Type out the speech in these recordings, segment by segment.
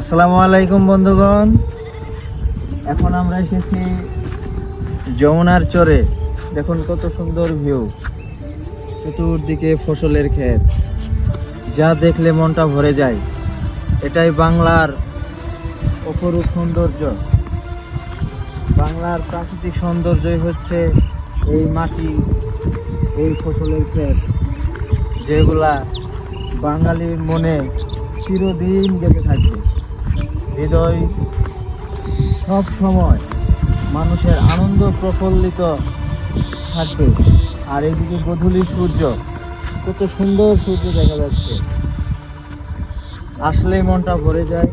আসসালামু আলাইকুম বন্ধুগণ, এখন আমরা এসেছি যমুনার চরে। দেখুন কত সুন্দর ভিউ, চতুর্দিকে ফসলের ক্ষেত, যা দেখলে মনটা ভরে যায়। এটাই বাংলার অপরূপ সৌন্দর্য। বাংলার প্রাকৃতিক সৌন্দর্যই হচ্ছে এই মাটি, এই ফসলের ক্ষেত, যেগুলা বাঙালির মনে চিরদিন গেঁথে থাকবে। হৃদয় সব সময় মানুষের আনন্দ প্রফুল্লিত থাকবে। আর এদিকে গোধূলি সূর্য, কত সুন্দর সূর্য দেখা যাচ্ছে, আসলেই মনটা ভরে যায়।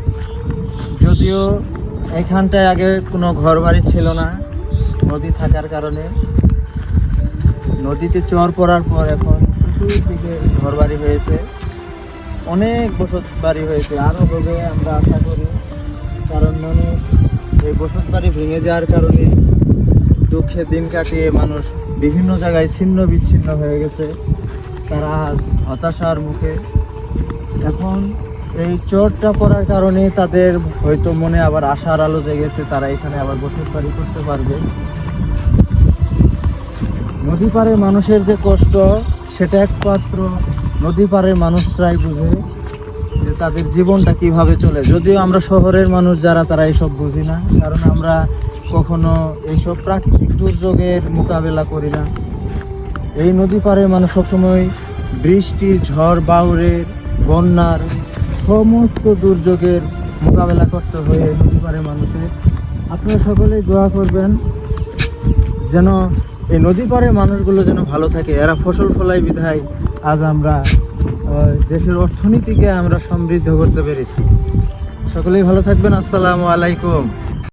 যদিও এখানটায় আগে কোনো ঘর বাড়ি ছিল না, নদী থাকার কারণে নদীতে চর পড়ার পর এখন চতুর্দিকে ঘর বাড়ি হয়েছে, অনেক বসত বাড়ি হয়েছে, আরও হবে আমরা আশা করি। কারণ মানুষ এই বসত বাড়ি ভেঙে যাওয়ার কারণে দুঃখে দিন কাটিয়ে মানুষ বিভিন্ন জায়গায় ছিন্ন বিচ্ছিন্ন হয়ে গেছে। তারা হতাশার মুখে। এখন এই চরটা পড়ার কারণে তাদের হয়তো মনে আবার আশার আলো জেগেছে, তারা এখানে আবার বসত বাড়ি করতে পারবে। নদী পাড়ের মানুষের যে কষ্ট, সেটা একমাত্র নদী পাড়ের মানুষরাই বুঝে যে তাদের জীবনটা কিভাবে চলে। যদিও আমরা শহরের মানুষ যারা, তারা এইসব বুঝি না, কারণ আমরা কখনো এইসব প্রাকৃতিক দুর্যোগের মোকাবেলা করি না। এই নদী পাড়ের মানুষ সবসময় বৃষ্টি, ঝড় বাউরের, বন্যার সমস্ত দুর্যোগের মোকাবেলা করতে হয়ে নদী পাড়ের মানুষের। আপনারা সকলেই দোয়া করবেন যেন এই নদী পাড়ের মানুষগুলো যেন ভালো থাকে। এরা ফসল ফলাই বিধায় আজ আমরা দেশের অর্থনীতিকে আমরা সমৃদ্ধ করতে পেরেছি। সকলেই ভালো থাকবেন। আসসালামু আলাইকুম।